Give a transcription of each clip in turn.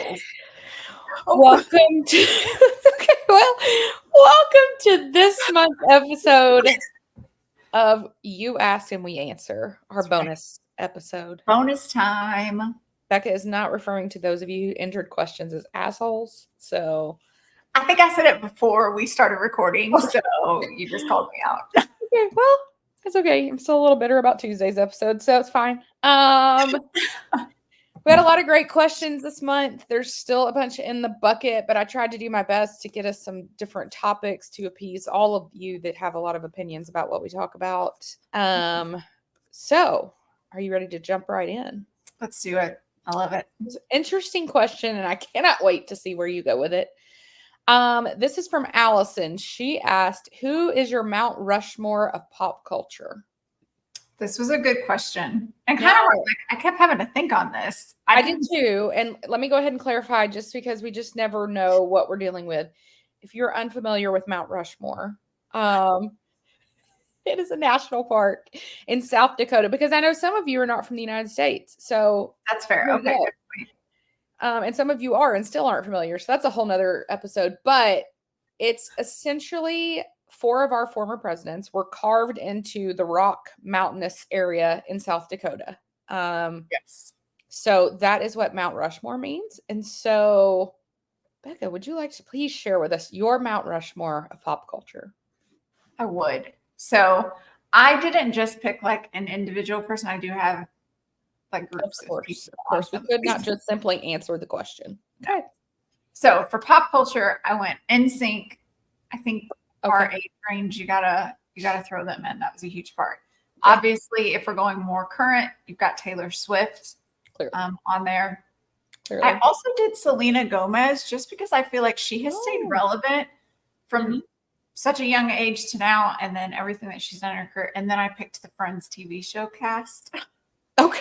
assholes. Welcome to welcome to this month's episode of You Ask and We Answer, our bonus episode. Bonus time. Becca is not referring to those of you who entered questions as assholes. So I think I said it before we started recording, so you just called me out. Okay, well, it's okay. I'm still a little bitter about Tuesday's episode, so it's fine. We had a lot of great questions this month. There's still a bunch in the bucket, but I tried to do my best to get us some different topics to appease all of you that have a lot of opinions about what we talk about. So are you ready to jump right in? Let's do it. I love it. It's an interesting question, and I cannot wait to see where you go with it. This is from Allison. She asked, who is your Mount Rushmore of pop culture? This was a good question. And kind of like I kept having to think on this. I did too. And let me go ahead and clarify, just because we just never know what we're dealing with. If you're unfamiliar with Mount Rushmore, it is a national park in South Dakota, because I know some of you are not from the United States. So that's fair. Okay. And some of you are and still aren't familiar. So that's a whole nother episode. But it's essentially 4 of our former presidents were carved into the rock mountainous area in South Dakota. Yes. So that is what Mount Rushmore means. And so, Becca, would you like to please share with us your Mount Rushmore of pop culture? I would. So I didn't just pick like an individual person. I do have like groups of people. Of course, we could not just simply answer the question. Okay. So for pop culture, I went NSYNC. I think our age range, you gotta throw them in. That was a huge part. Okay. Obviously, if we're going more current, you've got Taylor Swift on there. Clearly. I also did Selena Gomez, just because I feel like she has stayed relevant from such a young age to now, and then everything that she's done in her career. And then I picked the Friends TV show cast. Okay.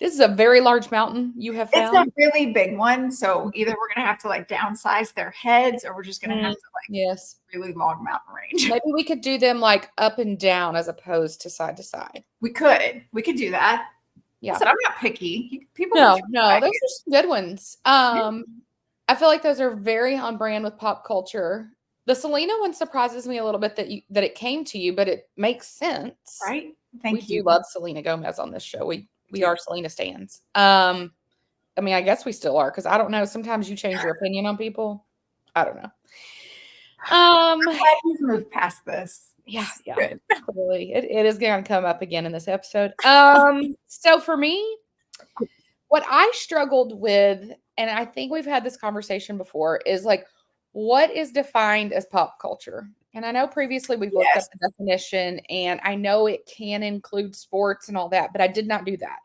This is a very large mountain you have found. It's a really big one. So either we're going to have to like downsize their heads, or we're just going to have to like really long mountain range. Maybe we could do them like up and down as opposed to side to side. We could do that. Yeah. So I'm not picky. People no, those are some good ones. I feel like those are very on brand with pop culture. The Selena one surprises me a little bit that it came to you, but it makes sense. Right. Thank you. We do love Selena Gomez on this show. We are Selena stans. I mean, I guess we still are, because I don't know. Sometimes you change your opinion on people. I don't know. I'm glad we've moved past this. Yeah. Clearly, it is going to come up again in this episode. So for me, what I struggled with, and I think we've had this conversation before, is like, what is defined as pop culture? And I know previously we've looked up the definition, and I know it can include sports and all that, but I did not do that.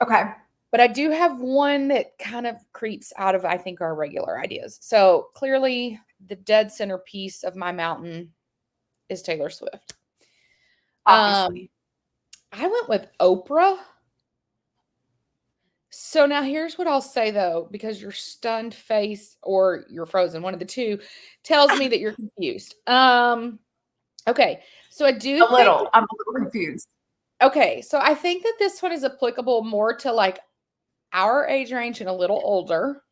Okay. But I do have one that kind of creeps out of, I think, our regular ideas. So clearly the dead centerpiece of my mountain is Taylor Swift. Obviously. I went with Oprah. So now here's what I'll say, though, because your stunned face or you're frozen, one of the two, tells me that you're confused. Okay. So I'm a little confused. Okay. So I think that this one is applicable more to like our age range and a little older.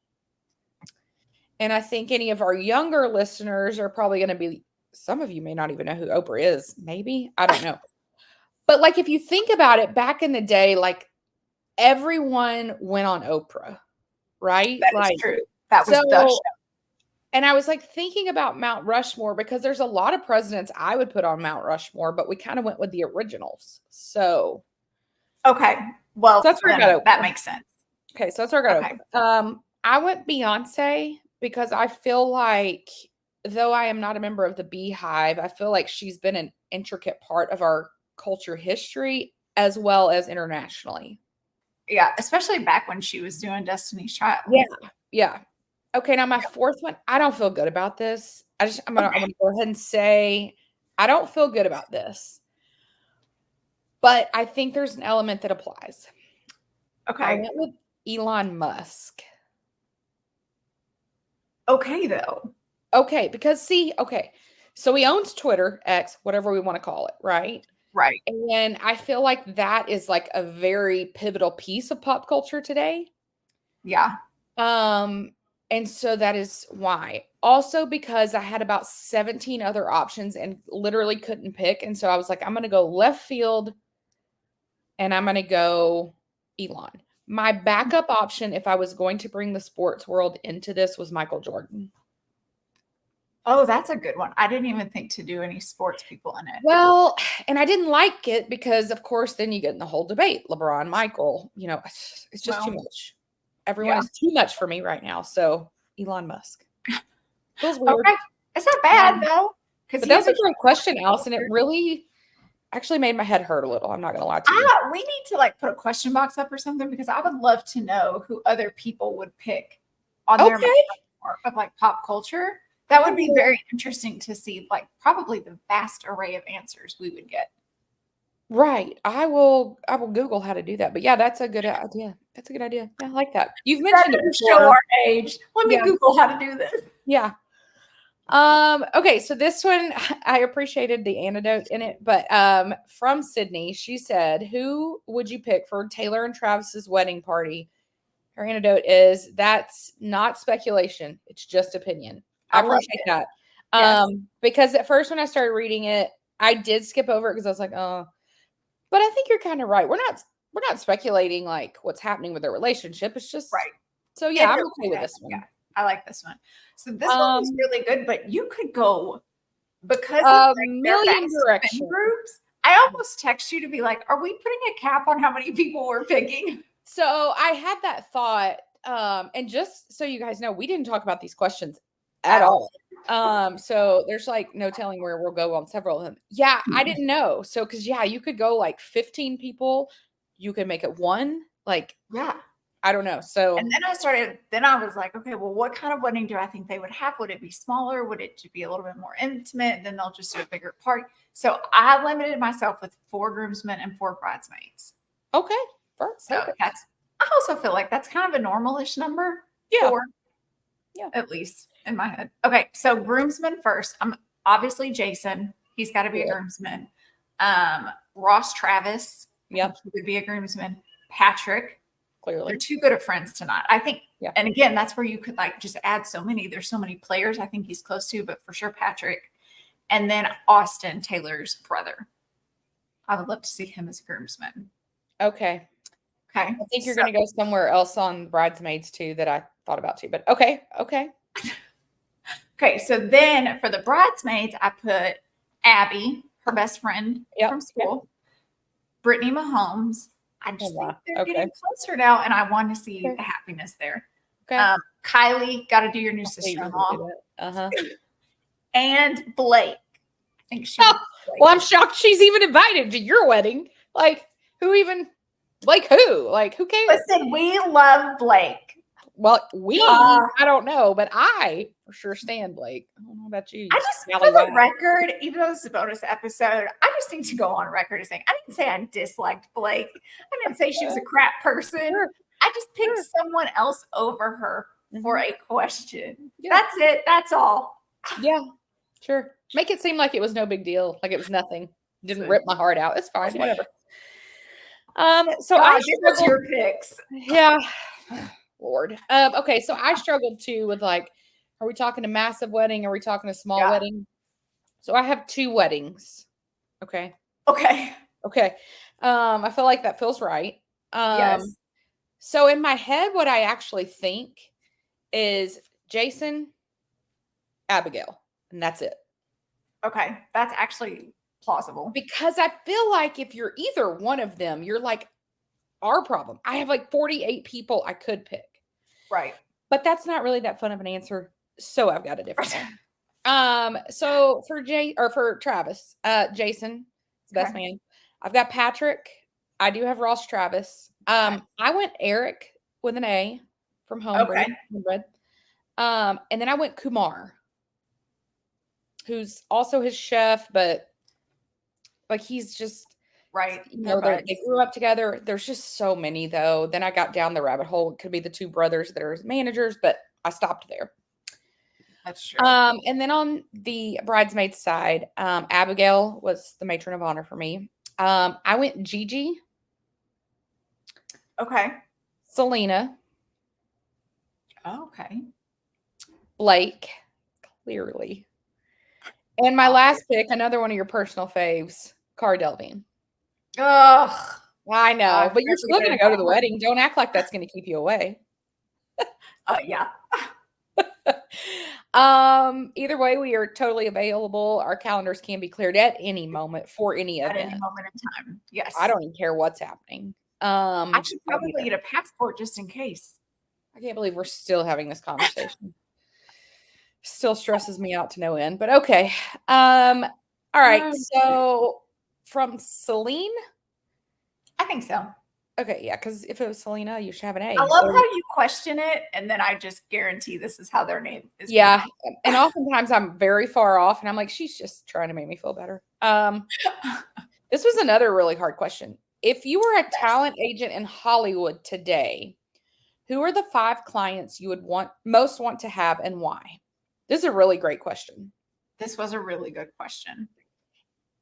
And I think any of our younger listeners are probably going to be, some of you may not even know who Oprah is. Maybe. I don't know. But like, if you think about it, back in the day, like, everyone went on Oprah, right? That is true. That was the show. And I was like thinking about Mount Rushmore, because there's a lot of presidents I would put on Mount Rushmore, but we kind of went with the originals. So, okay, well, so that's where I got Oprah. That makes sense. Okay, so that's where I got Oprah. I went Beyonce, because I feel like, though I am not a member of the Beehive, I feel like she's been an intricate part of our culture history as well as internationally. Yeah, especially back when she was doing Destiny's Child. Yeah. Okay, now my fourth one, I don't feel good about this. I'm gonna go ahead and say I don't feel good about this. But I think there's an element that applies. Okay. I went with Elon Musk. Okay, though. Okay, because so he owns Twitter, X, whatever we want to call it, right? Right. And I feel like that is like a very pivotal piece of pop culture today. Yeah. And so that is why. Also because I had about 17 other options and literally couldn't pick. And so I was like, I'm going to go left field and I'm going to go Elon. My backup option, if I was going to bring the sports world into this, was Michael Jordan. Oh, that's a good one. I didn't even think to do any sports people in it. Well, and I didn't like it because, of course, then you get in the whole debate. LeBron, Michael, it's just too much. Everyone is too much for me right now. So Elon Musk. Feels weird. Okay. It's not bad though. But that's a great question, Allison. It really actually made my head hurt a little. I'm not going to lie to you. We need to like put a question box up or something because I would love to know who other people would pick on their of like pop culture. That would be very interesting to see, like probably the vast array of answers we would get. Right. I will Google how to do that. But yeah, that's a good idea. That's a good idea. Yeah, I like that. You've mentioned it before. Show our age. Let me Google how to do this. Yeah. Okay, so this one I appreciated the anecdote in it, but from Sydney, she said, "Who would you pick for Taylor and Travis's wedding party?" Her anecdote is, "That's not speculation; it's just opinion." I appreciate that. Because at first when I started reading it, I did skip over it because I was like, "Oh," but I think you're kind of right. We're not speculating like what's happening with their relationship. It's just right. So yeah, I'm okay with this one. Yeah. I like this one. So this one is really good, but you could go because of like million directions groups. I almost text you to be like, "Are we putting a cap on how many people we're picking?" So I had that thought, and just so you guys know, we didn't talk about these questions at all. So there's like no telling where we'll go on several of them. Yeah, I didn't know. So because you could go like 15 people, you could make it one. Like I don't know. So and then I was like, okay, well, what kind of wedding do I think they would have? Would it be smaller? Would it be a little bit more intimate? Then they'll just do a bigger party. So I limited myself with 4 groomsmen and 4 bridesmaids. Okay. So I also feel like that's kind of a normal-ish number. Yeah. 4, at least in my head. Okay. So groomsmen first. I'm obviously Jason. He's got to be a groomsman. Ross Travis. Yep. He would be a groomsman. Patrick. Clearly. They're too good of friends to not. I think, and again, that's where you could like just add so many. There's so many players I think he's close to, but for sure Patrick. And then Austin, Taylor's brother. I would love to see him as a groomsman. Okay. I think you're going to go somewhere else on bridesmaids too that I thought about too, but okay. Okay, so then for the bridesmaids, I put Abby, her best friend from school, Brittany Mahomes. I just think they're getting closer now, and I want to see the happiness there. Okay. Kylie, got to do your new sister-in-law. And Blake. I think she. Well, I'm shocked she's even invited to your wedding. Like, who even? Like who? Like who cares? Listen, we love Blake. Well, I don't know, but I for sure stand Blake. I don't know about you. I just, for the record, even though this is a bonus episode, I just need to go on record as saying I didn't say I disliked Blake. I didn't say she was a crap person. I just picked someone else over her for a question. That's it. That's all. Yeah, sure. Make it seem like it was no big deal, like it was nothing. Didn't rip my heart out. It's fine, whatever. So I struggled. Your picks. Yeah. Lord. Okay, so I struggled too with like, are we talking a massive wedding? Are we talking a small wedding? So I have 2 weddings. Okay. I feel like that feels right. Yes. So in my head, what I actually think is Jason, Abigail, and that's it. Okay, that's actually plausible. Because I feel like if you're either one of them, you're like our problem. I have like 48 people I could pick. Right. But that's not really that fun of an answer. So I've got a different one. So for Travis, Jason, best man. I've got Patrick. I do have Ross Travis. I went Eric with an A from Homebread. And then I went Kumar, who's also his chef, but like he's just right. They grew up together. There's just so many though. Then I got down the rabbit hole. It could be the 2 brothers that are managers, but I stopped there. That's true. And then on the bridesmaid side, Abigail was the matron of honor for me. I went Gigi. Okay. Selena. Oh, okay. Blake, clearly. And my last pick, another one of your personal faves, Cara Delevingne. Ugh. I know, but you're still going to go to the wedding. wedding. Don't act like that's going to keep you away. Yeah. Either way, we are totally available. Our calendars can be cleared at any moment for any At event. any moment in time. Yes. I don't even care what's happening. I should I'll be probably there. get a passport just in case. I can't believe we're still having this conversation. Still stresses me out to no end, but okay. All right. So from Celine. I think so. Okay, yeah, because if it was Selena, you should have an A. I love how you question it, and then I just guarantee this is how their name is. Yeah, and oftentimes I'm very far off, and I'm like, she's just trying to make me feel better. This was another really hard question. If you were a talent agent in Hollywood today, who are the 5 clients you would most want to have, and why? This is a really great question. This was a really good question.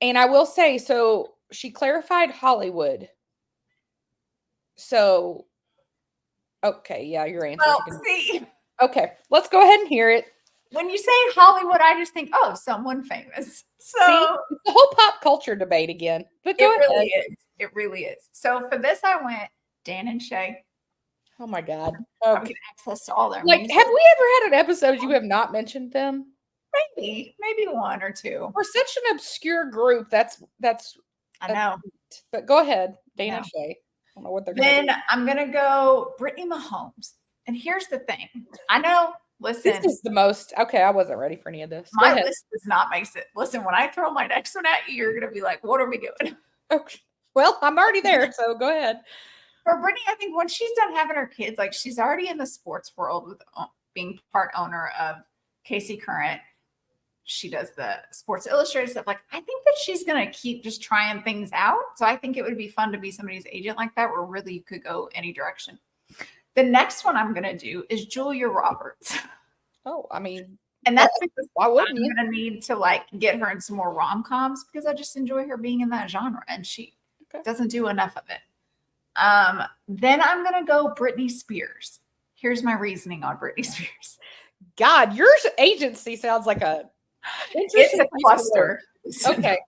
And I will say, so she clarified Hollywood. So, okay, yeah, your answer. Well, see. Okay, let's go ahead and hear it. When you say Hollywood, I just think, oh, someone famous. So see, it's the whole pop culture debate again. But it really is. It really is. So for this, I went Dan and Shay. Oh my God. I get access to all their music. Have we ever had an episode you have not mentioned them? Maybe 1 or 2. We're such an obscure group. That's I know. But go ahead, Dan and Shay. I don't know what they're Then I'm gonna go Brittany Mahomes. And here's the thing. I know, listen. This is the most okay, I wasn't ready for any of this. My list does not make sense. Listen, when I throw my next one at you, you're gonna be like, what are we doing? Okay. Well, I'm already there, so go ahead. For Brittany, I think when she's done having her kids, like she's already in the sports world with being part owner of Casey Current. She does the Sports Illustrated stuff. Like, I think that she's going to keep just trying things out. So I think it would be fun to be somebody's agent like that, where really you could go any direction. The next one I'm going to do is Julia Roberts. Oh, I mean, and that's because why wouldn't I'm going to need to like get her in some more rom-coms because I just enjoy her being in that genre, and she doesn't do enough of it. Then I'm going to go Britney Spears. Here's my reasoning on Britney Spears. God, your agency sounds like it's a cluster. Okay.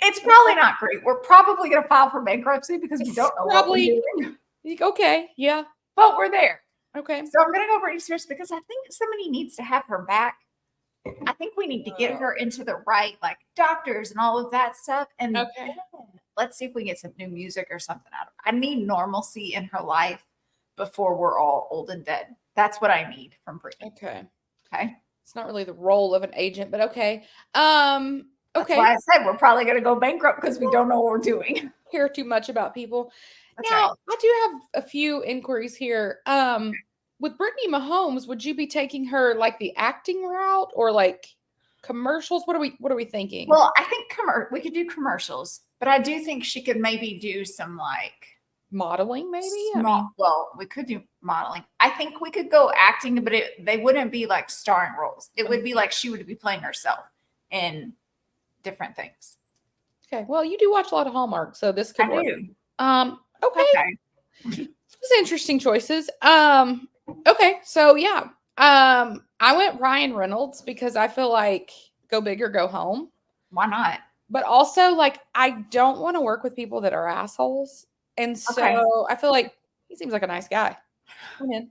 It's probably not great. We're probably going to file for bankruptcy because we don't know what we're doing. Okay, yeah. But we're there. Okay. So I'm going to go Britney Spears because I think somebody needs to have her back. I think we need to get her into the right, like, doctors and all of that stuff. And let's see if we get some new music or something out of it. I need normalcy in her life before we're all old and dead. That's what I need from Britney. Okay. It's not really the role of an agent, but okay. That's why I said we're probably going to go bankrupt because we don't know what we're doing. Care too much about people. That's now, right. I do have a few inquiries here. With Brittany Mahomes, would you be taking her like the acting route or like commercials? What are we thinking? Well, I think we could do commercials, but I do think she could maybe do some like modeling, maybe. Well, we could do modeling. I think we could go acting, but they wouldn't be like starring roles. It would be like she would be playing herself in different things. Okay. Well, you do watch a lot of Hallmark, so this could work. Okay. Those interesting choices. Okay. So yeah. I went Ryan Reynolds because I feel like go big or go home. Why not? But also, like, I don't want to work with people that are assholes. And so I feel like he seems like a nice guy. Come in.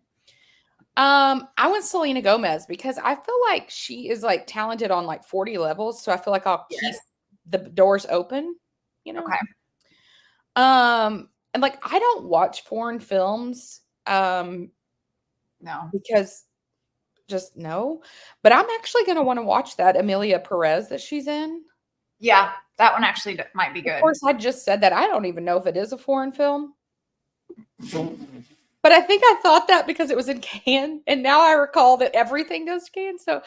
I went Selena Gomez because I feel like she is like talented on like 40 levels. So I feel like I'll keep the doors open, you know? And like, I don't watch foreign films. No. Because just no. But I'm actually going to want to watch that Emilia Perez that she's in. Yeah, that one actually might be good. Of course, I just said that. I don't even know if it is a foreign film. But I think I thought that because it was in Cannes, and now I recall that everything goes to Cannes. So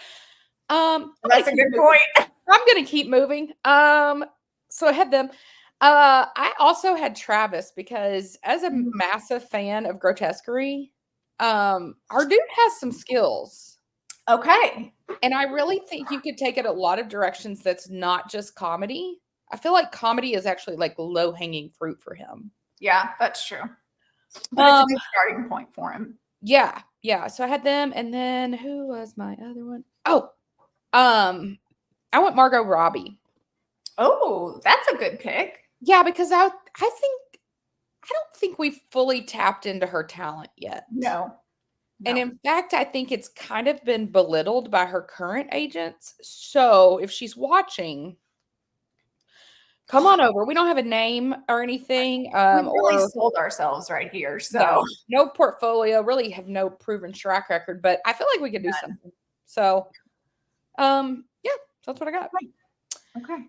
that's a good point. I'm going to keep moving. So I had them. I also had Travis because as a massive fan of grotesquerie, our dude has some skills. Okay. And I really think you could take it a lot of directions that's not just comedy. I feel like comedy is actually like low-hanging fruit for him. Yeah, that's true. But it's a good starting point for him. Yeah. yeah, so I had them, and then who was my other one? Oh, I went Margot Robbie. Oh, that's a good pick. Yeah, because I don't think we've fully tapped into her talent yet. No. And No. in fact, I think it's kind of been belittled by her current agents. So if she's watching, come on over. We don't have a name or anything, We've really or sold ourselves right here. no, So no portfolio. Really have no proven track record. But I feel like we could do something. So, yeah, so that's what I got. okay.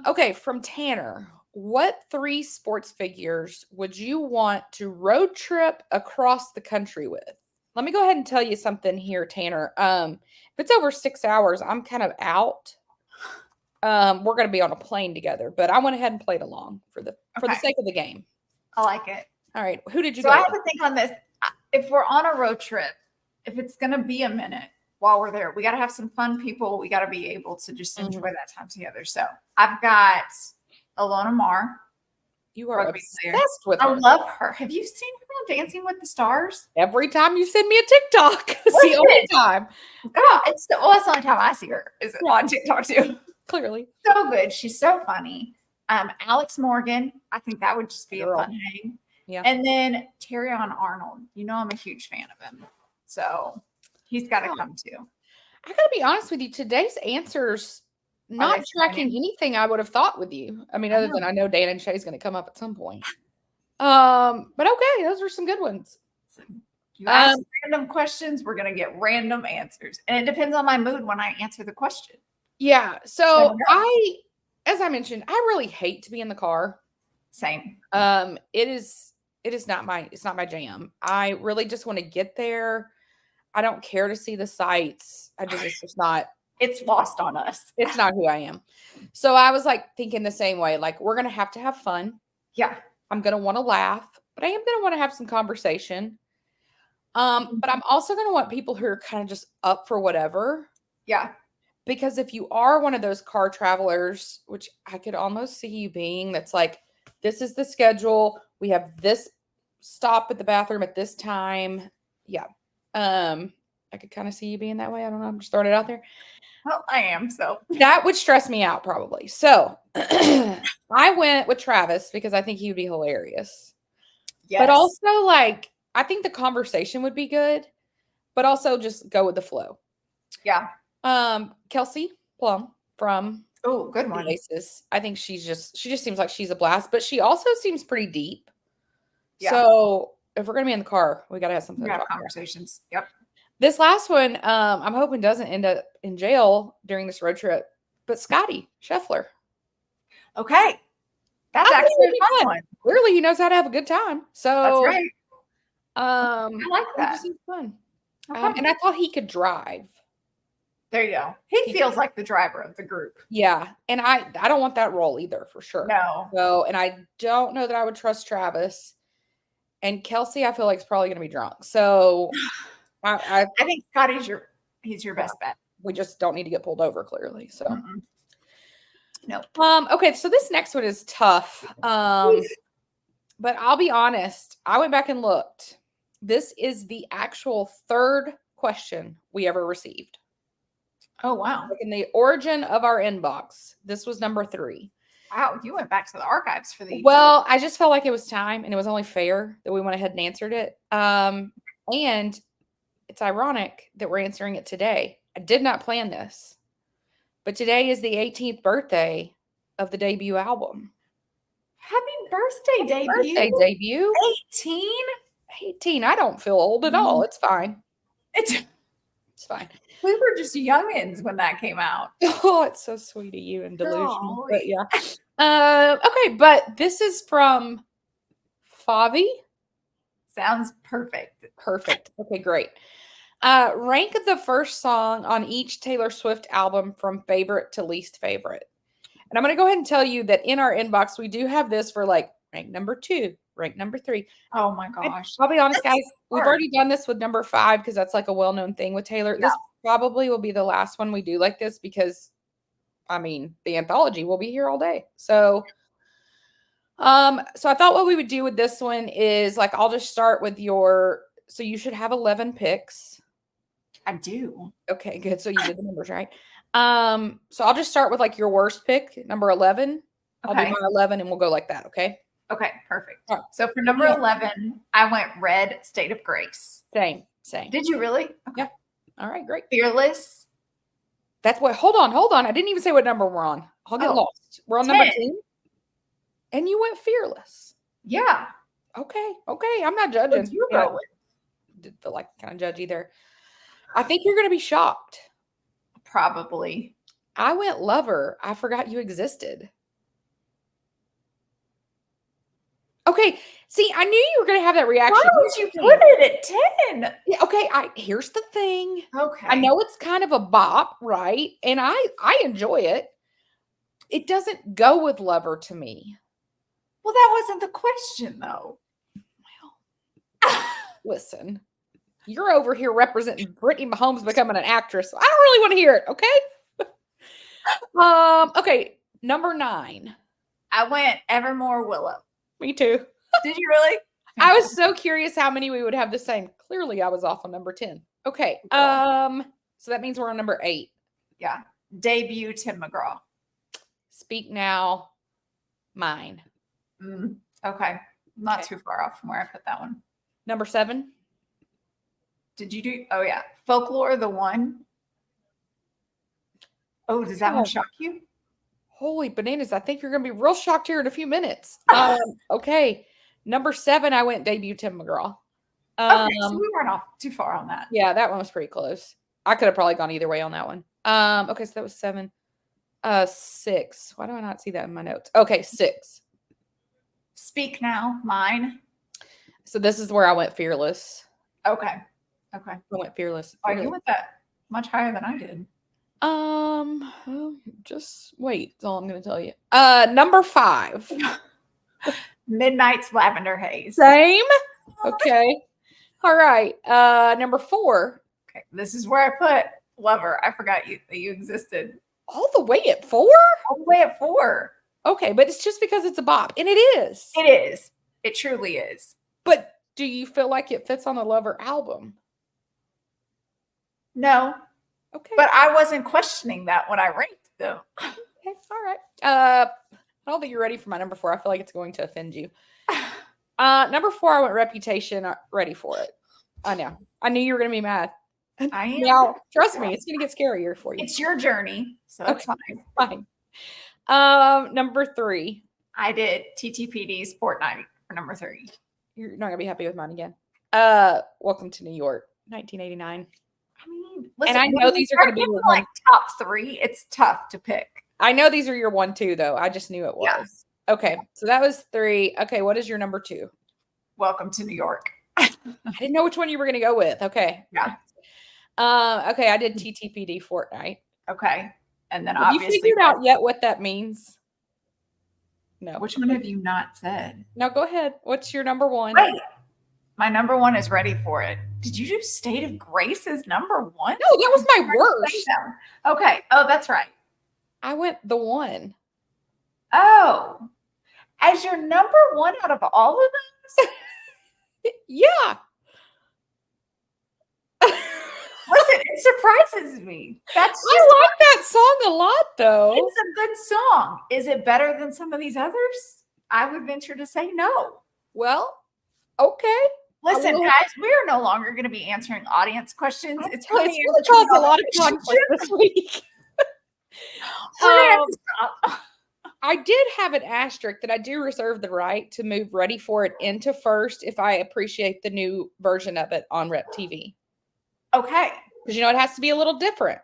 Okay, from Tanner. What 3 sports figures would you want to road trip across the country with? Let me go ahead and tell you something here, Tanner. If it's over 6 hours, I'm kind of out. We're going to be on a plane together, but I went ahead and played along for the sake of the game. I like it. All right, who did you So go I have with? to think on this. If we're on a road trip, if it's going to be a minute while we're there, we got to have some fun people. We got to be able to just enjoy that time together. So I've got Alona Mar. You are rugby player. obsessed with I her. love her. Have you seen her on Dancing with the Stars? Every time you send me a TikTok, it's the only time. God, that's the only time I see her is on TikTok too. Clearly. So good. She's so funny. Alex Morgan. I think that would just be a fun hang. Yeah. And then Terrion Arnold. You know I'm a huge fan of him. So he's got to come too. I gotta be honest with you. Today's answers not tracking anything I would have thought with you. I mean, other than I know Dan and Shay's going to come up at some point. But okay, those are some good ones. You ask random questions, we're going to get random answers, and it depends on my mood when I answer the question. Yeah. So as I mentioned, I really hate to be in the car. Same. It's not my jam. I really just want to get there. I don't care to see the sights. It's just not. It's lost on us. It's not who I am. So I was like thinking the same way, like we're going to have fun. Yeah. I'm going to want to laugh, but I am going to want to have some conversation. But I'm also going to want people who are kind of just up for whatever. Yeah. Because if you are one of those car travelers, which I could almost see you being, that's like, this is the schedule. We have this stop at the bathroom at this time. Yeah. I could kind of see you being that way. I don't know. I'm just throwing it out there. Well, I am. So that would stress me out probably. So I went with Travis because I think he would be hilarious. Yes. But also like, I think the conversation would be good, but also just go with the flow. Yeah. Kelsey Plum from good one. Oasis. I think she just seems like she's a blast, but she also seems pretty deep. Yeah. So if we're gonna be in the car, we gotta have something to talk conversations. About. Yep. This last one, I'm hoping doesn't end up in jail during this road trip, but Scotty Scheffler. Okay. That's actually a fun one. Clearly he knows how to have a good time. So that's right. I like that. It fun. Okay. And I thought he could drive. There you go. He feels like the driver of the group. Yeah. And I don't want that role either, for sure. No. So, and I don't know that I would trust Travis. And Kelsey, I feel like is probably going to be drunk. So I think Scotty's he's your best bet. We just don't need to get pulled over, clearly. So no. Okay, so this next one is tough. But I'll be honest, I went back and looked. This is the actual 3rd question we ever received. Oh, wow. Like in the origin of our inbox, this was number 3. Wow, you went back to the archives for these. Well, I just felt like it was time and it was only fair that we went ahead and answered it. And it's ironic that we're answering it today. I did not plan this, but today is the 18th birthday of the debut album. Happy birthday, debut. Birthday debut. 18? 18. I don't feel old at all. It's fine. It's fine. We were just youngins when that came out. Oh, it's so sweet of you and delusional. But yeah. Okay, but this is from Favi. Sounds perfect. Perfect. Okay, great. Rank the first song on each Taylor Swift album from favorite to least favorite. And I'm going to go ahead and tell you that in our inbox, we do have this for like rank number 2, rank number 3. Oh my gosh. I'll be honest, guys. We've already done this with number 5 because that's like a well-known thing with Taylor. Yeah. This probably will be the last one we do like this because, I mean, the anthology will be here all day. So I thought what we would do with this one is like, I'll just start with your So you should have 11 picks. I do. Okay, good. So you did the numbers right. So I'll just start with like your worst pick, number 11. I'll do Okay. my 11 and we'll go like that, okay? Okay, perfect. All right. So for number 11, I went Red State of Grace. Same. Did you really? Okay. Yep. All right, great. Fearless. That's what, hold on. I didn't even say what number we're on. I'll get lost. We're on number 10. And you went Fearless. Yeah. Okay. I'm not judging. What'd you go with? Did feel like kind of judgy there. I think you're going to be shocked. Probably. I went Lover. I forgot you existed. Okay. See, I knew you were going to have that reaction. Why would you put it at 10? Yeah, okay. Here's the thing. Okay. I know it's kind of a bop, right? And I enjoy it. It doesn't go with Lover to me. Well, that wasn't the question, though. Well, listen, you're over here representing Brittany Mahomes becoming an actress. So I don't really want to hear it, okay? Okay, number 9. I went Evermore Willow. Me too. Did you really? I was so curious how many we would have the same. Clearly, I was off on number 10. Okay. So that means we're on number 8. Yeah. Debut Tim McGraw. Speak Now. Mine. Okay. Not too far off from where I put that one. Number 7. Did you do? Oh, yeah. Folklore, the one. Oh, does that one shock you? Holy bananas. I think you're going to be real shocked here in a few minutes. Okay. Number 7, I went Debut Tim McGraw. Okay, so we weren't off too far on that. Yeah, that one was pretty close. I could have probably gone either way on that one. Okay, so that was 7. 6. Why do I not see that in my notes? Okay, 6. Speak Now, mine. So this is where I went Fearless. Okay. I went Fearless. Oh, you went that much higher than I did. Just wait. That's all I'm going to tell you. Number 5. Midnight's Lavender Haze. Same. Okay. All right. Number 4. Okay, this is where I put Lover. I forgot that you existed. All the way at 4? All the way at 4. Okay, but it's just because it's a bop, and it is. It is. It truly is. But do you feel like it fits on the Lover album? No. Okay. But I wasn't questioning that when I ranked them. Okay. All right. I don't think you're ready for my number 4. I feel like it's going to offend you. Number 4, I went Reputation. Ready for it. I know. I knew you were going to be mad. I am. Now, trust me, it's going to get scarier for you. It's your journey, so it's fine. Number 3. I did TTPD's Fortnite for number 3. You're not going to be happy with mine again. Welcome to New York, 1989. I mean, listen, and I know these are going to be your like top 3. It's tough to pick. I know these are your 1, 2, though. I just knew it was. Yeah. Okay, so that was 3. Okay, what is your number 2? Welcome to New York. I didn't know which one you were going to go with. Okay. Yeah. Okay, I did TTPD Fortnite. Okay. And then have obviously. you figured out yet what that means? No. Which one have you not said? No, go ahead. What's your number 1? Wait. My number 1 is Ready for It. Did you do State of Grace as number 1? No, that was my worst. Okay. Oh, that's right. I went the 1. Oh. As your number 1 out of all of those? Yeah. Listen, it surprises me. I like that song a lot, though. It's a good song. Is it better than some of these others? I would venture to say no. Well, okay. Listen, guys, we are no longer going to be answering audience questions. It's going to cause a lot of conflict this week. I did have an asterisk that I do reserve the right to move Ready for It into first if I appreciate the new version of it on Rep TV. Okay. Because, it has to be a little different.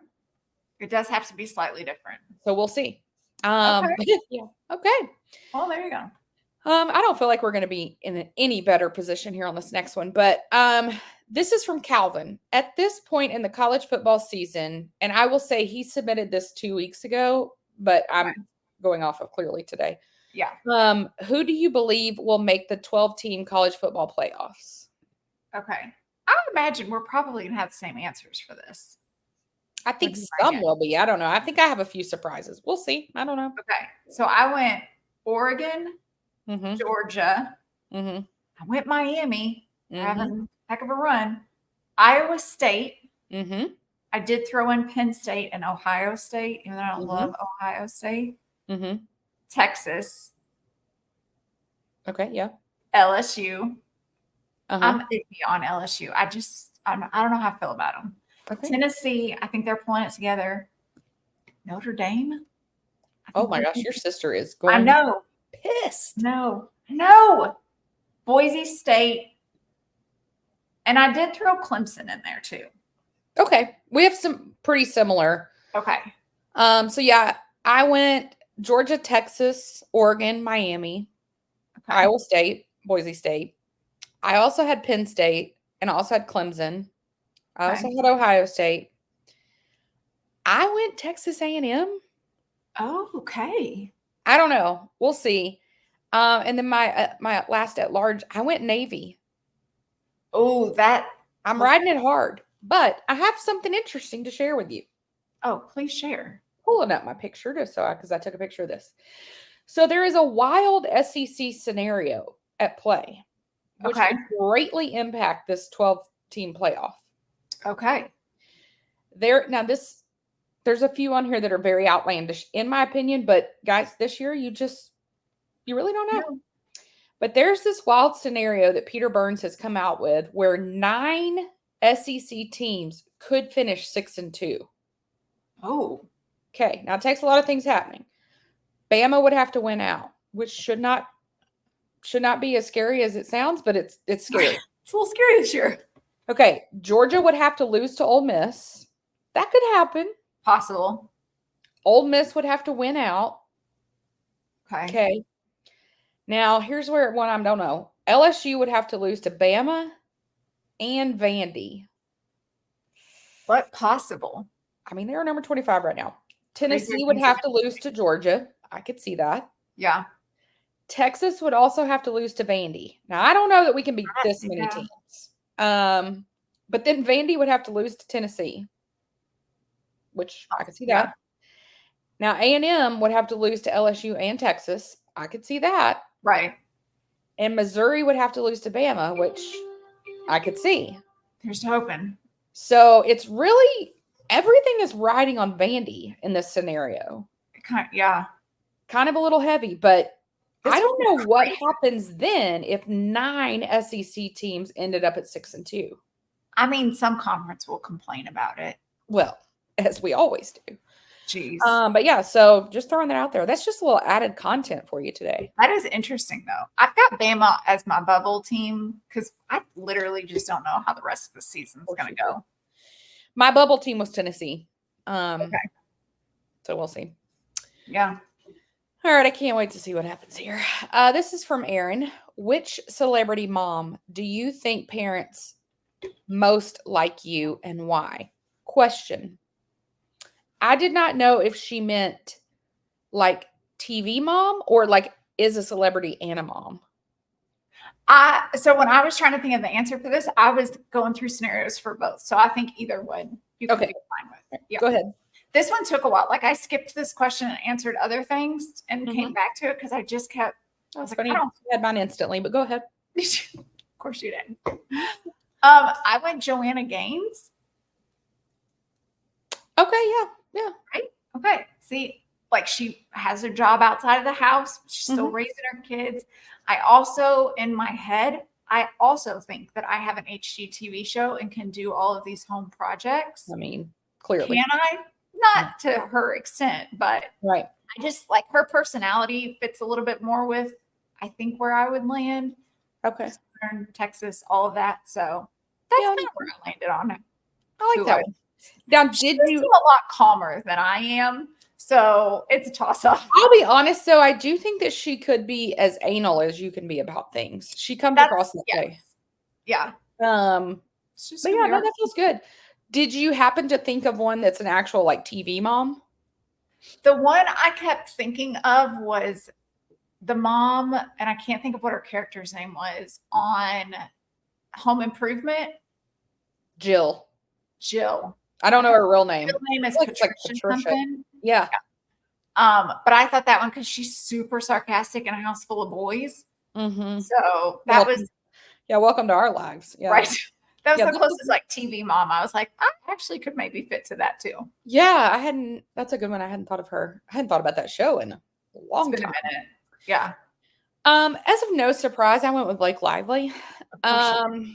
It does have to be slightly different. So we'll see. Okay. Yeah. Okay. Well, there you go. I don't feel like we're going to be in any better position here on this next one, but this is from Calvin. At this point in the college football season, and I will say he submitted this 2 weeks ago, but I'm going off of clearly today. Yeah. Who do you believe will make the 12-team college football playoffs? Okay. I would imagine we're probably going to have the same answers for this. I think some will be. I don't know. I think I have a few surprises. We'll see. I don't know. Okay. So I went Oregon, Georgia. I went Miami. I haven't heck of a run. Iowa State. Mm-hmm. I did throw in Penn State and Ohio State, even though I don't Mhm. love Ohio State. Mm-hmm. Texas, Okay, yeah. LSU. Uh-huh. I'm iffy on LSU. I don't know how I feel about them. Okay. Tennessee, I think they're pulling it together. Notre Dame. Oh my gosh, your sister is I going know. pissed. No. Boise State. And I did throw Clemson in there too. Okay. We have some pretty similar. Okay. So yeah, I went Georgia, Texas, Oregon, Miami, Okay. Iowa State, Boise State. I also had Penn State and I also had Clemson. I also Okay. had Ohio State. I went Texas A&M. Oh, okay. I don't know. We'll see. And then my last at large, I went Navy. Oh, that. I'm riding it hard, but I have something interesting to share with you. Oh, please share. Pulling up my picture just so because I took a picture of this. So there is a wild SEC scenario at play, which Okay. would greatly impact this 12-team playoff. Okay. There's a few on here that are very outlandish, in my opinion. But guys, this year you really don't know. But there's this wild scenario that Peter Burns has come out with where 9 SEC teams could finish 6-2. Oh. Okay, now it takes a lot of things happening. Bama would have to win out, which should not be as scary as it sounds, but it's scary. It's a little scary this year. Okay, Georgia would have to lose to Ole Miss. That could happen. Possible. Ole Miss would have to win out. Okay. Okay. Now, here's where one I don't know. LSU would have to lose to Bama and Vandy. What possible? I mean, they're number 25 right now. Tennessee would have to lose to Georgia. I could see that. Yeah. Texas would also have to lose to Vandy. Now, I don't know that we can beat this many teams. But then Vandy would have to lose to Tennessee, which I could see that. Now, A&M would have to lose to LSU and Texas. I could see that. Right. And Missouri would have to lose to Bama, which I could see. Here's hoping. So it's really everything is riding on Vandy in this scenario. Kind of a little heavy, but I don't know what happens then if 9 SEC teams ended up at 6-2. I mean, some conference will complain about it. Well, as we always do. Jeez. But yeah, so just throwing that out there. That's just a little added content for you today. That is interesting, though. I've got Bama as my bubble team because I literally just don't know how the rest of the season's going to go. My bubble team was Tennessee. Okay. So we'll see. Yeah. All right, I can't wait to see what happens here. This is from Aaron. Which celebrity mom do you think parents most like you and why? Question. I did not know if she meant like TV mom or like is a celebrity and a mom. So when I was trying to think of the answer for this, I was going through scenarios for both. So I think either one you could be fine with. Yeah. Go ahead. This one took a while. Like I skipped this question and answered other things and came back to it because I just kept. I was like, I had mine instantly, but go ahead. Of course you did. I went Joanna Gaines. Okay, yeah. Right? Okay. See, like she has her job outside of the house. She's still raising her kids. I also, in my head, I also think that I have an HGTV show and can do all of these home projects. I mean, clearly. Can I? Not to her extent, but right. I just like her personality fits a little bit more with, I think, where I would land. Okay. Southern Texas, all of that. So that's kind of where I landed on it. I like that one. Now, did you seem a lot calmer than I am? So it's a toss up. I'll be honest, though, I do think that she could be as anal as you can be about things. She comes across that way. Yeah. It's just but yeah, no, that feels good. Did you happen to think of one that's an actual like TV mom? The one I kept thinking of was the mom, and I can't think of what her character's name was on Home Improvement. Jill. I don't know her real name. Her name is Patricia. Something. Yeah. But I thought that one because she's super sarcastic in a house full of boys. So that was welcome to our lives. Yeah. Right. That was Yeah, the this closest like TV mom. I was like, I actually could maybe fit to that too. yeah, that's a good one. I hadn't thought of her. I hadn't thought about that show in a It's long been a time. minute. Yeah. As of no surprise, I went with Blake Lively. Of course.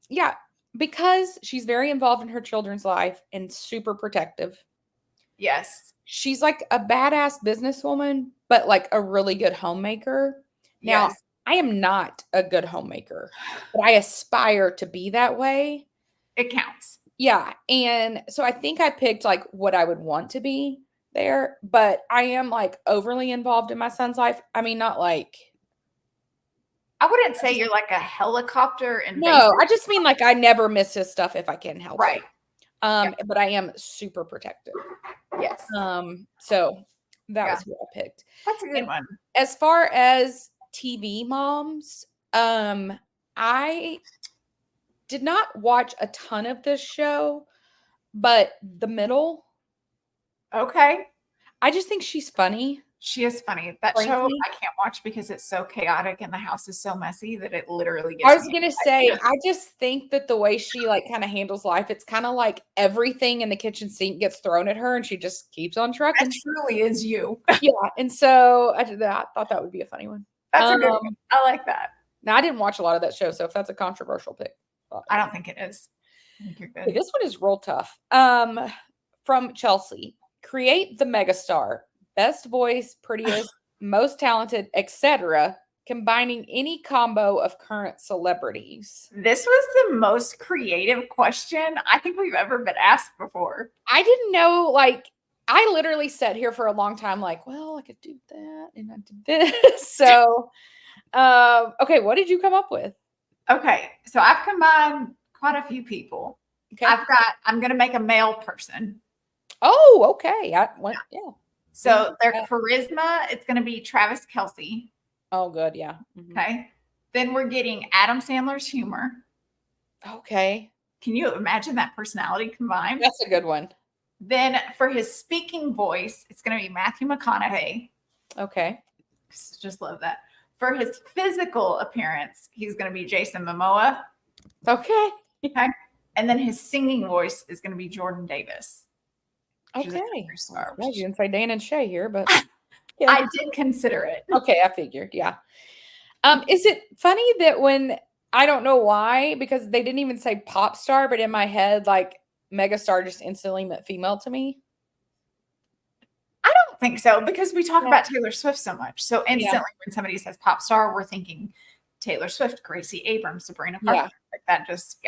Yeah, because she's very involved in her children's life and super protective. Yes. She's like a badass businesswoman, but like a really good homemaker. Now, Yes. I am not a good homemaker, but I aspire to be that way. It counts. Yeah, and so I think I picked like what I would want to be there, but I am like overly involved in my son's life. I mean, not like I wouldn't say you're like a helicopter invasive. no, I just mean like I never miss his stuff if I can help Right. it. But I am super protective. Yes. So that Yeah. was what I picked. That's a good And one. as far as TV moms, I did not watch a ton of this show, but The Middle, Okay. I just think she's funny. She is funny. That show Frankly. I can't watch because it's so chaotic and the house is so messy that it literally I gets was me. gonna say, I just think that the way she like kind of handles life, it's kind of like everything in the kitchen sink gets thrown at her, and she just keeps on trucking. That truly is you. Yeah, and so I thought that would be a funny one. That's a good one. I like that. Now I didn't watch a lot of that show, so if that's a controversial pick, I don't think it is. I think you're okay, good. this one is real tough. From Chelsea, create the megastar, best voice, prettiest, most talented, etc., combining any combo of current celebrities. This was the most creative question I think we've ever been asked before. I didn't know, like, I literally sat here for a long time, like, well, I could do that and I did this. So, okay, what did you come up with? Okay, so I've combined quite a few people. Okay. I'm going to make a male person. Oh, okay. Yeah. So their charisma, it's going to be Travis Kelce. Oh, good. Yeah. Okay. Then we're getting Adam Sandler's humor. Okay. Can you imagine that personality combined? That's a good one. Then for his speaking voice, it's going to be Matthew McConaughey. Okay. Just love that. For his physical appearance, he's going to be Jason Momoa. Okay. Okay. And then his singing voice is going to be Jordan Davis. Okay. Star. You didn't say Dan and Shay here, but yeah. I did consider it. Okay, I figured. Yeah. Is it funny that when I don't know why, because they didn't even say pop star, but in my head, like megastar just instantly meant female to me? I don't think so, because we talk about Taylor Swift so much. So instantly when somebody says pop star, we're thinking Taylor Swift, Gracie Abrams, Sabrina Carpenter. Like that just,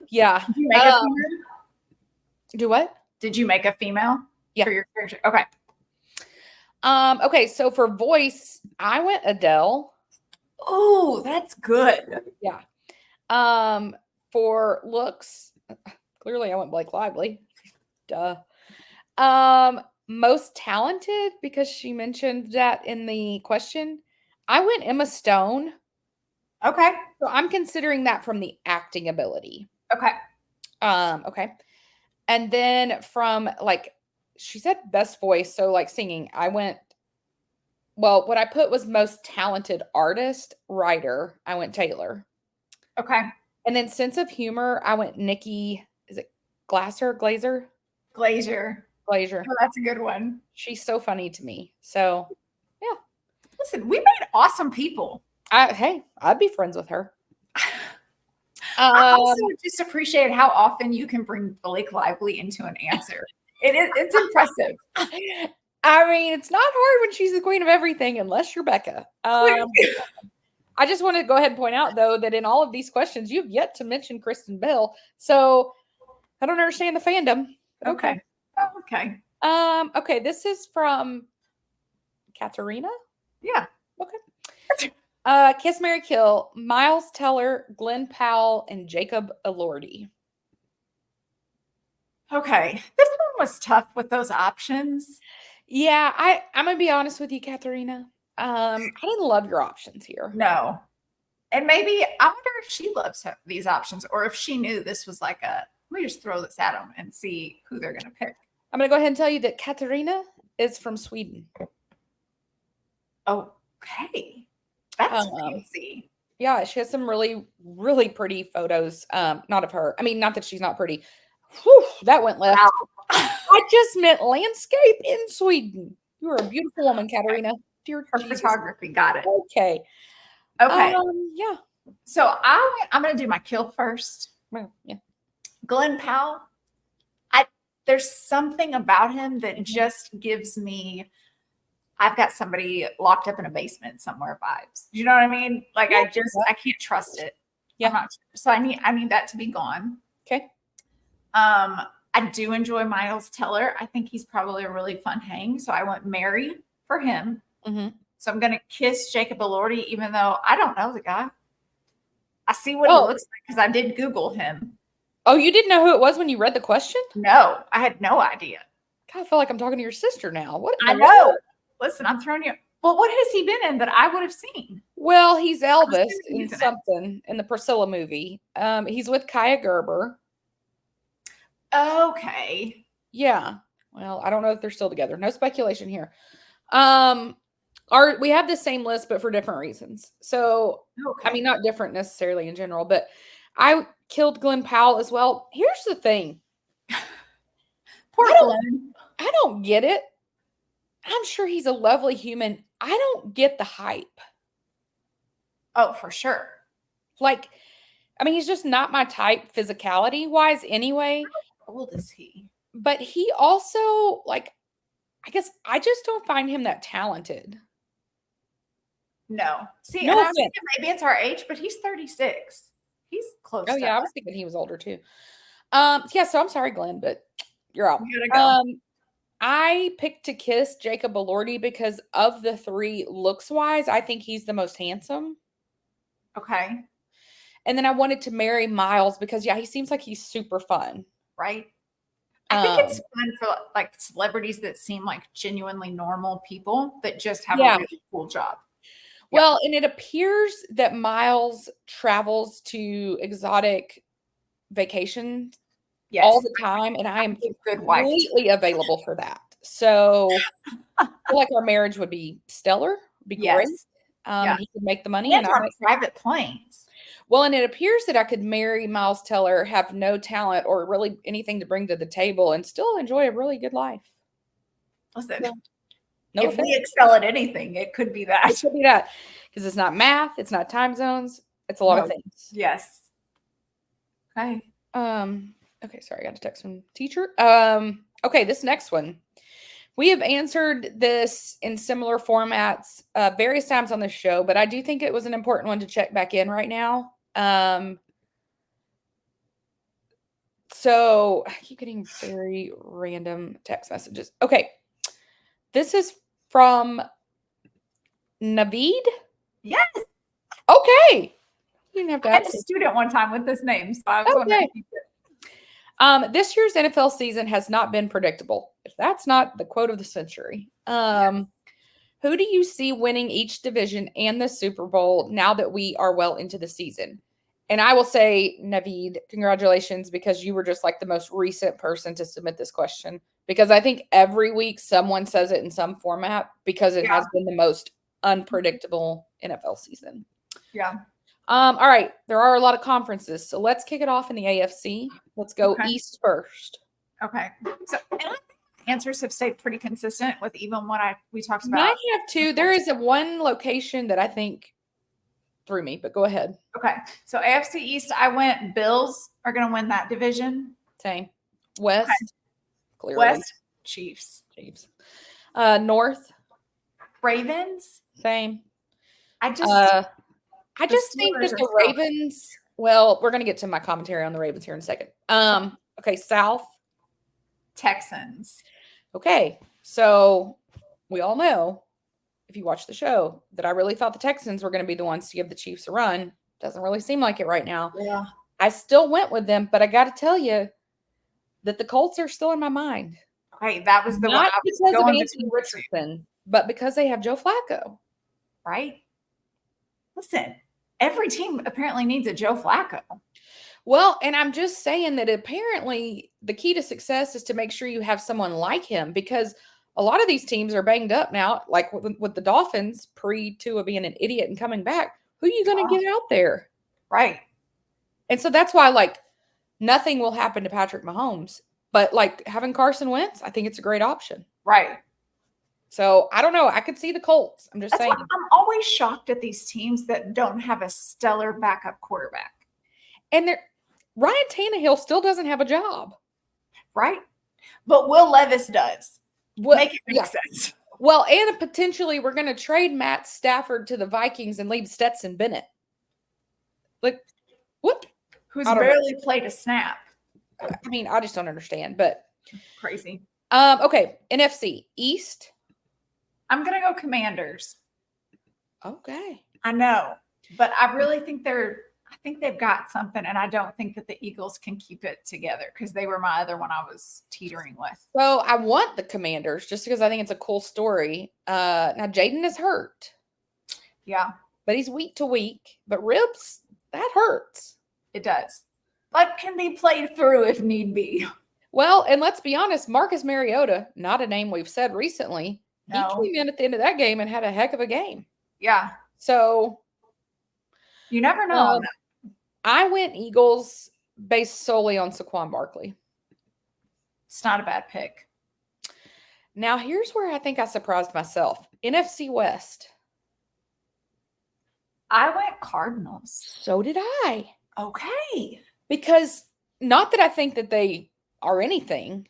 Yeah. Did you make a female? Do what? Did you make a female for your character? Okay. Okay, so for voice, I went Adele. Oh, that's good. Yeah. For looks, clearly I went Blake Lively. Duh. Most talented, because she mentioned that in the question, I went Emma Stone. Okay. So I'm considering that from the acting ability. Okay. Okay. And then from like, she said best voice. So like singing, I went, well, what I put was most talented artist, writer. I went Taylor. Okay. And then sense of humor, I went Nikki, is it Glazer? Glazer. Oh, that's a good one. She's so funny to me. So, yeah. Listen, we made awesome people. Hey, I'd be friends with her. I also just appreciate how often you can bring Blake Lively into an answer. It's impressive. I mean, it's not hard when she's the queen of everything, unless you're Becca. I just want to go ahead and point out, though, that in all of these questions, you've yet to mention Kristen Bell. So I don't understand the fandom. Okay. Oh, okay. Okay, this is from Katarina? Yeah. Okay. Kiss, Marry, Kill, Miles Teller, Glenn Powell, and Jacob Elordi. Okay. This one was tough with those options. Yeah, I'm going to be honest with you, Katarina. I didn't love your options here. No. And maybe, I wonder if she loves these options, or if she knew this was like let me just throw this at them and see who they're going to pick. I'm going to go ahead and tell you that Katarina is from Sweden. Okay. That's fancy. Yeah, she has some really, really pretty photos. Not of her. I mean, not that she's not pretty. Whew, that went left. Wow. I just meant landscape in Sweden. You are a beautiful woman, Katarina. Dear Her Jesus. photography, got it. Okay. Okay. Yeah. So I'm going to do my kill first. Well, yeah. Glenn Powell. There's something about him that just gives me, I've got somebody locked up in a basement somewhere vibes. You know what I mean? Like Yeah. I can't trust it. Yeah. I'm not, so I need that to be gone. Okay. I do enjoy Miles Teller. I think he's probably a really fun hang. So I went Mary for him. Mm-hmm. So I'm going to kiss Jacob Elordi, even though I don't know the guy. I see what he looks like because I did Google him. Oh, you didn't know who it was when you read the question? No, I had no idea. God, I feel like I'm talking to your sister now. What? I know. Listen, I'm throwing you. Well, what has he been in that I would have seen? Well, he's Elvis in Isn't it? something in the Priscilla movie. He's with Kaya Gerber. Okay. Yeah. Well, I don't know if they're still together. No speculation here. We have the same list, but for different reasons. So, Okay. I mean, not different necessarily in general, but I killed Glenn Powell as well. Here's the thing. Poor Glenn. I don't get it. I'm sure he's a lovely human. I don't get the hype. Oh, for sure. Like, I mean, he's just not my type physicality wise anyway. How old is he? But he also, like, I guess I just don't find him that talented. No. See, No and I was offense. thinking maybe it's our age, but he's 36. He's close. Oh, to yeah. I us. was thinking he was older too. Yeah, so I'm sorry, Glenn, but you're out. You gotta go. I picked to kiss Jacob Elordi because of the three looks wise, I think he's the most handsome. Okay. And then I wanted to marry Miles because, yeah, he seems like he's super fun. Right. I think it's fun for like celebrities that seem like genuinely normal people that just have a really cool job. Well, and it appears that Miles travels to exotic vacations all the time, and I am completely available for that. So I feel like our marriage would be stellar, be great. He could make the money. And on private planes. Well, and it appears that I could marry Miles Teller, have no talent or really anything to bring to the table, and still enjoy a really good life. Listen, no if we excel at anything, it could be that. It could be that. Because it's not math, it's not time zones, it's a lot of things. Yes. Okay. Okay, sorry, I got to text from teacher. Okay, this next one. We have answered this in similar formats various times on the show, but I do think it was an important one to check back in right now. So I keep getting very random text messages. Okay. This is from Naveed. Yes. Okay. You didn't have to I had a student one time with this name, so I was wondering. This year's NFL season has not been predictable. If that's not the quote of the century. Who do you see winning each division and the Super Bowl now that we are well into the season? And I will say, Naveed, congratulations, because you were just like the most recent person to submit this question. Because I think every week someone says it in some format because it has been the most unpredictable NFL season. Yeah. All right. There are a lot of conferences. So let's kick it off in the AFC. Let's go East first. Okay. So and I think answers have stayed pretty consistent with even what we talked about. Might have two. There is one location that I think threw me, but go ahead. Okay. So AFC East, I went Bills are going to win that division. Same. West. Okay. Clearly. West, Chiefs. North. Ravens. Same. I just think that the Ravens, well, we're going to get to my commentary on the Ravens here in a second. Okay, South. Texans. Okay, so we all know, if you watch the show, that I really thought the Texans were going to be the ones to give the Chiefs a run. Doesn't really seem like it right now. Yeah. I still went with them, but I got to tell you that the Colts are still in my mind. Okay, that was the one. Not because of Anthony Richardson, but because they have Joe Flacco. Right? Listen, every team apparently needs a Joe Flacco. Well, and I'm just saying that apparently the key to success is to make sure you have someone like him, because a lot of these teams are banged up now, like with the Dolphins pre-Tua being an idiot and coming back. Who are you going to get out there? Right. And so that's why, like, nothing will happen to Patrick Mahomes. But, like, having Carson Wentz, I think it's a great option. Right. So, I don't know. I could see the Colts. I'm just That's saying. why I'm always shocked at these teams that don't have a stellar backup quarterback. And Ryan Tannehill still doesn't have a job. Right. But Will Levis does. Make it make sense. Well, and potentially we're going to trade Matt Stafford to the Vikings and leave Stetson Bennett. Like, what? Who's barely played a snap. I mean, I just don't understand, but crazy. Okay, NFC East. I'm gonna go Commanders. Okay. I know, but I really think I think they've got something, and I don't think that the Eagles can keep it together because they were my other one I was teetering with. So I want the Commanders just because I think it's a cool story. Now Jaden is hurt. Yeah. But he's week to week. But ribs, that hurts. It does. But can be played through if need be. Well, and let's be honest, Marcus Mariota, not a name we've said recently, No. he came in at the end of that game and had a heck of a game. Yeah. So you never know. I went Eagles based solely on Saquon Barkley. It's not a bad pick. Now, here's where I think I surprised myself. NFC West. I went Cardinals. So did I. Okay. Because not that I think that they are anything,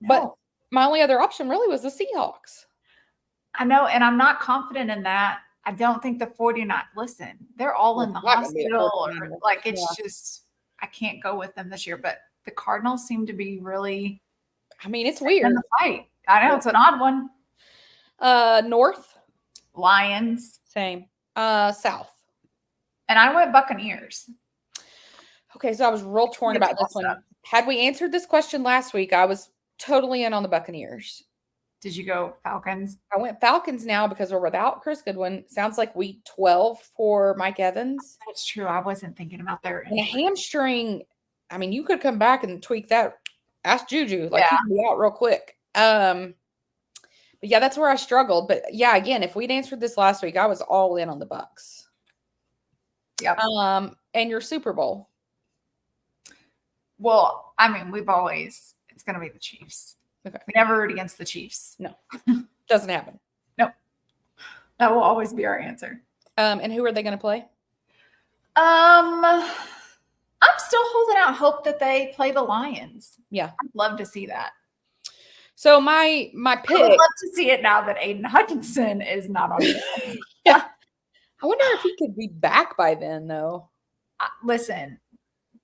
but my only other option really was the Seahawks. I know, and I'm not confident in that. I don't think the 49, listen, they're all in the hospital or like it's just, I can't go with them this year, but the Cardinals seem to be really, I mean, it's weird. In the fight. I know, it's an odd one. North. Lions. Same. South. And I went Buccaneers. Okay, so I was real torn about this one. Had we answered this question last week, I was totally in on the Buccaneers. Did you go Falcons? I went Falcons now because we're without Chris Goodwin. Sounds like week 12 for Mike Evans. That's true. I wasn't thinking about their and a hamstring. I mean, you could come back and tweak that. Ask Juju. Like, he can be out real quick. But yeah, that's where I struggled. But yeah, again, if we'd answered this last week, I was all in on the Bucs. Yeah. And your Super Bowl. Well, I mean, it's going to be the Chiefs. Okay. We never root against the Chiefs. No. Doesn't happen. No. That will always be our answer. And who are they going to play? I'm still holding out hope that they play the Lions. Yeah. I'd love to see that. So my pick. I would love to see it now that Aiden Hutchinson is not on it. Yeah. I wonder if he could be back by then, though. Listen,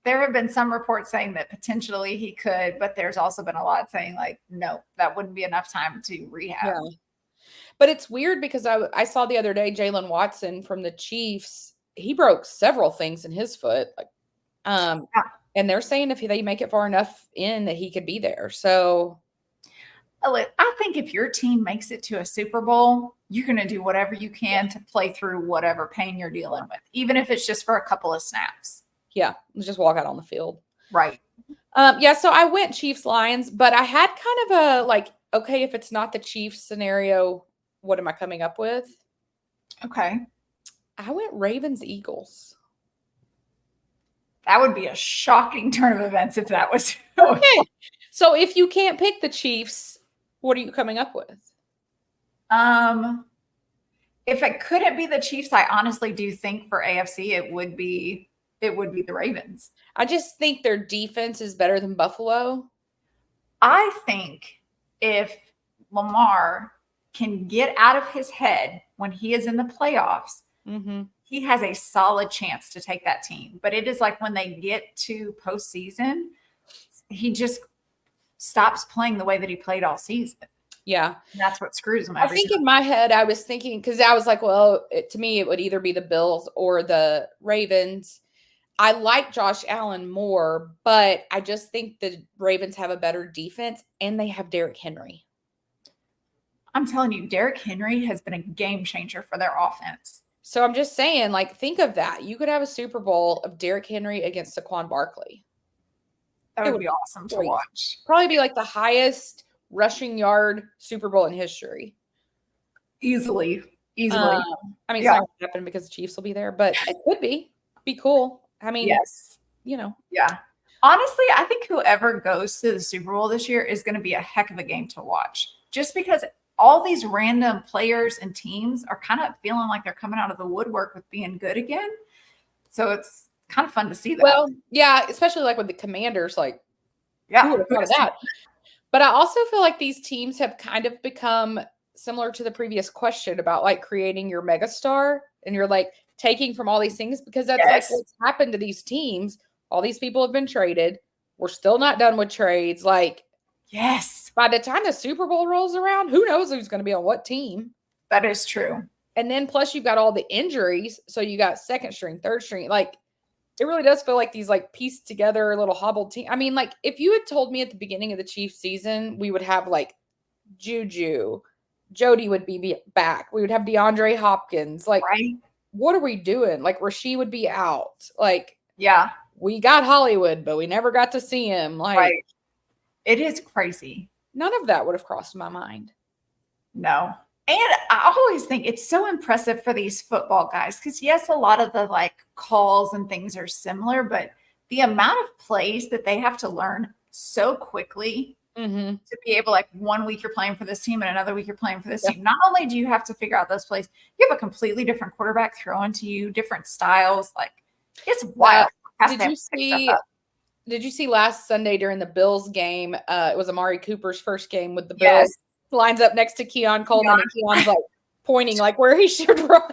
there have been some reports saying that potentially he could, but there's also been a lot saying like, no, that wouldn't be enough time to rehab. Yeah. But it's weird because I saw the other day Jalen Watson from the Chiefs. He broke several things in his foot. Like, and they're saying if they make it far enough in that he could be there. So I think if your team makes it to a Super Bowl, you're going to do whatever you can to play through whatever pain you're dealing with, even if it's just for a couple of snaps. Yeah, just walk out on the field. Right. Yeah, so I went Chiefs Lions, but I had kind of a like, okay, if it's not the Chiefs scenario, what am I coming up with? Okay. I went Ravens Eagles. That would be a shocking turn of events if that was. Okay. So if you can't pick the Chiefs, what are you coming up with? If it couldn't be the Chiefs, I honestly do think for AFC it would be the Ravens. I just think their defense is better than Buffalo. I think if Lamar can get out of his head when he is in the playoffs, he has a solid chance to take that team. But it is like when they get to postseason, he just stops playing the way that he played all season. Yeah. And that's what screws him. I think in my head, I was thinking, because I was like, well, to me, it would either be the Bills or the Ravens. I like Josh Allen more, but I just think the Ravens have a better defense and they have Derrick Henry. I'm telling you, Derrick Henry has been a game changer for their offense. So I'm just saying, like, think of that. You could have a Super Bowl of Derrick Henry against Saquon Barkley. That would be awesome to watch. Probably be like the highest rushing yard Super Bowl in history. Easily. Easily. I mean, it's Yeah. not going to happen because the Chiefs will be there, but it could be cool. I mean, Yes. Yeah. Honestly, I think whoever goes to the Super Bowl this year is going to be a heck of a game to watch. Just because all these random players and teams are kind of feeling like they're coming out of the woodwork with being good again. So it's kind of fun to see that. Well, yeah, especially like with the Commanders, like who would have thought of that? But I also feel like these teams have kind of become similar to the previous question about like creating your megastar, and you're like taking from all these things, because that's like what's happened to these teams. All these people have been traded. We're still not done with trades. Like, yes, by the time the Super Bowl rolls around, who knows who's going to be on what team? That is true. And then plus you've got all the injuries. So you got second string, third string. Like, it really does feel like these like pieced together little hobbled team. I mean, like if you had told me at the beginning of the Chiefs season, we would have like Juju, Jody would be back. We would have DeAndre Hopkins. Like, what are we doing? Like Rasheed would be out. Like, yeah, we got Hollywood, but we never got to see him. Like, it is crazy. None of that would have crossed my mind. No. And I always think it's so impressive for these football guys because, yes, a lot of the like calls and things are similar, but the amount of plays that they have to learn so quickly to be able, like 1 week you're playing for this team and another week you're playing for this team. Not only do you have to figure out those plays, you have a completely different quarterback throwing to you, different styles. Like, it's wild. Did you see last Sunday during the Bills game? It was Amari Cooper's first game with the Bills. Lines up next to Keon Coleman, and Keon's like pointing like where he should run.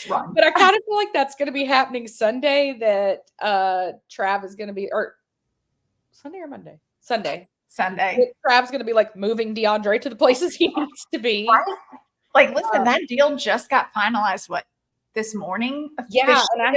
But I kind of feel like that's going to be happening Sunday. That Trav is going to be, or Sunday or Monday? Sunday. Trav's going to be like moving DeAndre to the places he needs to be. Like, listen, that deal just got finalized. What, this morning? Yeah, and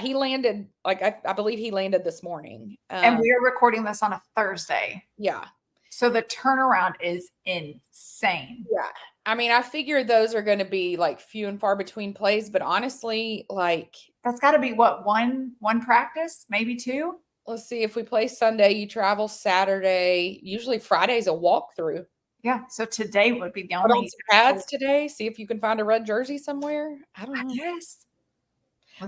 he landed. Like I believe he landed this morning. And we are recording this on a Thursday. Yeah. So the turnaround is insane. Yeah. I mean, I figure those are going to be like few and far between plays, but honestly, like that's got to be what, one practice, maybe two. Let's see, if we play Sunday, you travel Saturday. Usually Friday's a walkthrough. Yeah. So today would be the only pads today. See if you can find a red jersey somewhere. I don't know. Yes.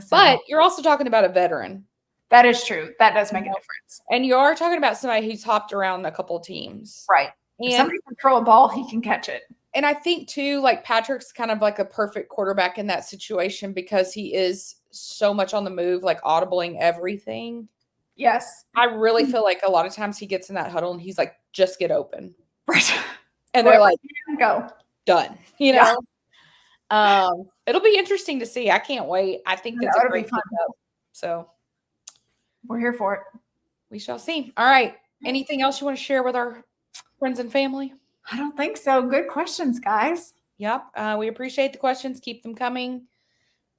But you're also talking about a veteran. That is true. That does make a difference. And you are talking about somebody who's hopped around a couple of teams. Right. If somebody can throw a ball, he can catch it. And I think, too, like Patrick's kind of like a perfect quarterback in that situation because he is so much on the move, like audibling everything. Yes. I really feel like a lot of times he gets in that huddle and he's like, just get open. Right. And they're like, go. Done. You know? It'll be interesting to see. I can't wait. I think that's a great fun. So we're here for it. We shall see. All right. Anything else you want to share with our friends and family? I don't think so. Good questions, guys. Yep. We appreciate the questions. Keep them coming.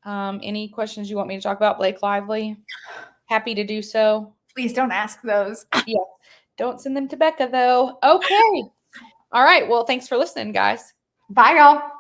Any questions you want me to talk about, Blake Lively? Happy to do so. Please don't ask those. Yeah. Don't send them to Becca, though. Okay. All right. Well, thanks for listening, guys. Bye, y'all.